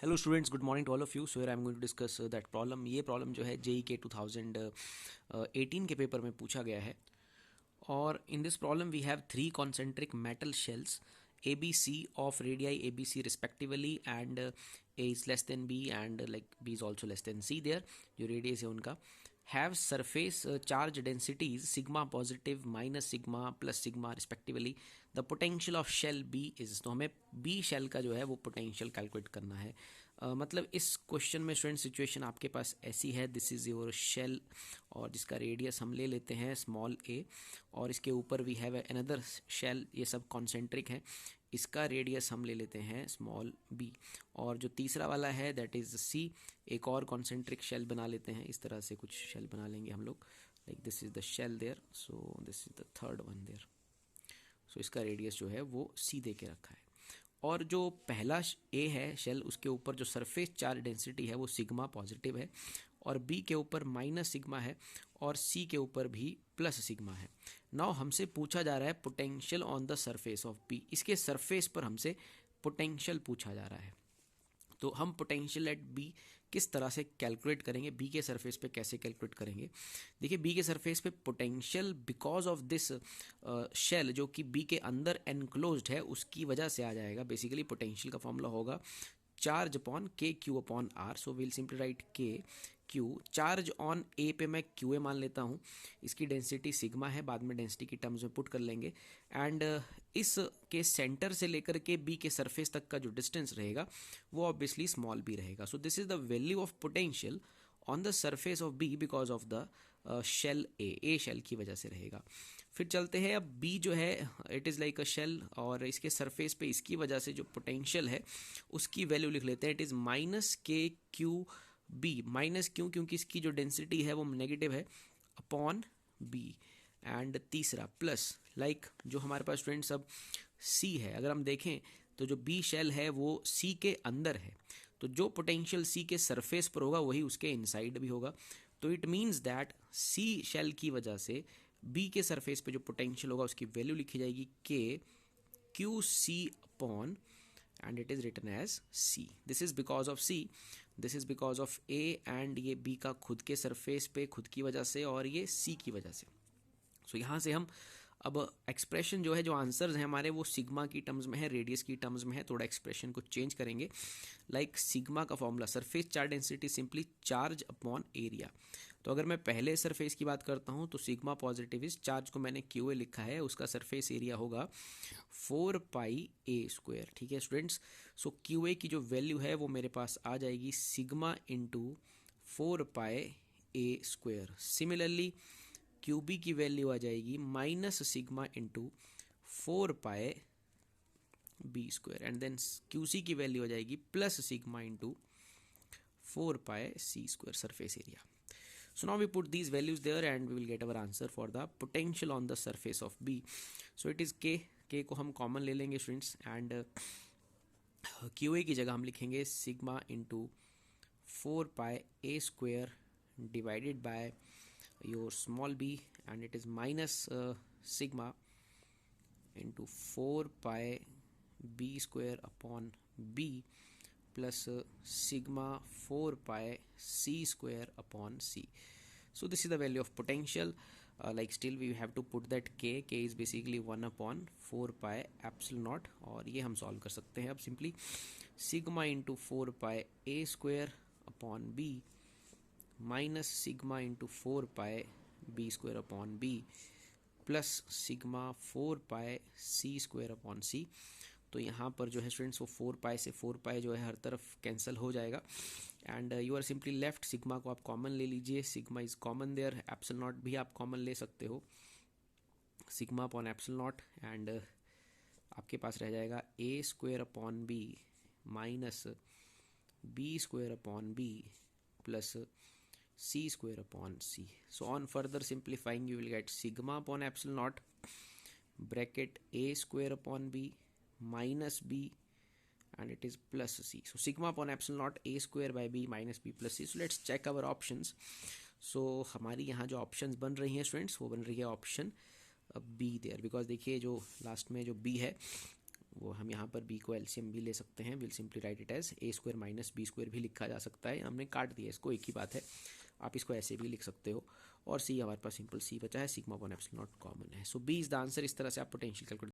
Hello students, good morning to all of you. So I am going to discuss that problem. ये problem जो है JEE के 2018 के paper में पूछा गया है। और in this problem we have three concentric metal shells A B C of radii A B C respectively and A is less than B and like B is also less than C. There जो radius है उनका have surface charge densities sigma positive minus sigma plus sigma respectively. The potential of shell B is, तो हमें B shell का जो है वो potential calculate करना है। मतलब इस क्वेश्चन में स्टूडेंट सिचुएशन आपके पास ऐसी है, दिस इज़ योर शेल और जिसका रेडियस हम ले लेते हैं स्मॉल ए, और इसके ऊपर वी हैव अनदर शेल, ये सब कॉन्सेंट्रिक हैं, इसका रेडियस हम ले लेते हैं स्मॉल बी, और जो तीसरा वाला है दैट इज़ सी, एक और कॉन्सेंट्रिक शेल बना लेते हैं। इस तरह से कुछ शेल बना लेंगे हम लोग, like this is the shell there, so this is the third one there. So इसका रेडियस जो है वो सी दे के रखा है। और जो पहला ए है शेल, उसके ऊपर जो सरफेस चार्ज डेंसिटी है वो सिग्मा पॉजिटिव है, और बी के ऊपर माइनस सिग्मा है, और सी के ऊपर भी प्लस सिग्मा है। नाउ हमसे पूछा जा रहा है potential on the surface of B. इसके सरफेस पर हमसे पोटेंशियल पूछा जा रहा है, तो हम पोटेंशियल एट बी किस तरह से कैलकुलेट करेंगे, बी के सरफेस पे कैसे कैलकुलेट करेंगे। देखिए बी के सरफेस पे potential because of this shell जो कि बी के अंदर एनक्लोज्ड है उसकी वजह से आ जाएगा। बेसिकली पोटेंशियल का फॉर्मूला होगा charge upon K Q upon R. So will simply write K Q, charge on A पे मैं क्यू ए मान लेता हूँ, इसकी डेंसिटी सिग्मा है, बाद में डेंसिटी की टर्म्स में पुट कर लेंगे, एंड इस के सेंटर से लेकर के बी के सरफेस तक का जो डिस्टेंस रहेगा वो ऑब्वियसली स्मॉल बी रहेगा। So this is the value of potential on the surface of B because of the shell A shell की वजह से रहेगा। फिर चलते हैं, अब बी जो है it is like a shell, और इसके सरफेस पे इसकी वजह से जो पोटेंशियल है उसकी वैल्यू लिख लेते हैं, इट इज़ माइनस के क्यू बी, माइनस क्यों, क्योंकि इसकी जो डेंसिटी है वो नेगेटिव है, अपॉन बी, एंड तीसरा प्लस लाइक जो हमारे पास स्टूडेंट्स अब सी है, अगर हम देखें तो जो बी शेल है वो सी के अंदर है, तो जो पोटेंशियल सी के सरफेस पर होगा वही उसके इनसाइड भी होगा। तो it means that C shell की वजह से बी के सरफेस पे जो पोटेंशियल होगा उसकी वैल्यू लिखी जाएगी K Q C upon, and it is written as C. This is because of C, this is because of A, and ये B का खुद के सरफेस पे खुद की वजह से, और ये C की वजह से। सो यहाँ से हम अब एक्सप्रेशन जो है, जो आंसर्स हैं हमारे वो सिग्मा की टर्म्स में है, रेडियस की टर्म्स में है, थोड़ा एक्सप्रेशन को चेंज करेंगे। लाइक सिग्मा का formula surface charge density simply charge upon area. तो अगर मैं पहले सरफेस की बात करता हूँ तो सिग्मा पॉजिटिव इज चार्ज को मैंने क्यू ए लिखा है, उसका सरफेस एरिया होगा 4 पाई ए स्क्वायर। ठीक है स्टूडेंट्स, सो क्यू ए की जो वैल्यू है वो मेरे पास आ जाएगी sigma into 4 pi A square. Similarly Q B की वैल्यू आ जाएगी minus sigma into 4 pi B square, and then Q C की वैल्यू आ जाएगी plus sigma into 4 pi C square surface area. So now we put these values there and we will get our answer for the potential on the surface of B. So it is K, K को हम common ले लेंगे students, and Q A की जगह हम लिखेंगे sigma into 4 pi A square divided by your small b, and it is minus sigma into 4 pi b square upon b plus sigma 4 pi c square upon c. So this is the value of potential. Like still we have to put that k is basically 1 upon 4 pi epsilon naught, और ये हम solve कर सकते हैं अब simply sigma into 4 pi a square upon b minus sigma into 4 pi B square upon B plus sigma 4 pi C square upon सी। तो यहाँ पर जो है स्टूडेंट्स वो 4 पाए से 4 पाए जो है हर तरफ कैंसिल हो जाएगा, and you are simply left, sigma को आप कॉमन ले लीजिए, sigma is common there, epsilon naught भी आप कॉमन ले सकते हो, sigma upon epsilon naught, and आपके पास रह जाएगा A square upon B minus B square upon B plus c square upon c. So on further simplifying you will get sigma upon epsilon naught bracket a square upon b minus b, and it is plus c. So sigma upon epsilon naught a square by b minus b plus c. So let's check our options. So हमारी यहाँ जो options बन रही हैं students वो बन रही है ऑप्शन बी देयर, बिकॉज देखिए जो लास्ट में जो बी है वो हम यहाँ पर बी को एलसीएम भी ले सकते हैं, will simply write it as A square minus B square भी लिखा जा सकता है, हमने काट दिया इसको, एक ही बात है, आप इसको ऐसे भी लिख सकते हो। और सी हमारे पास सिंपल सी बचा है, सिग्मा 1 एप्सिलॉन नॉट कॉमन है। सो बी इज द आंसर। इस तरह से आप पोटेंशियल कैलकुलेट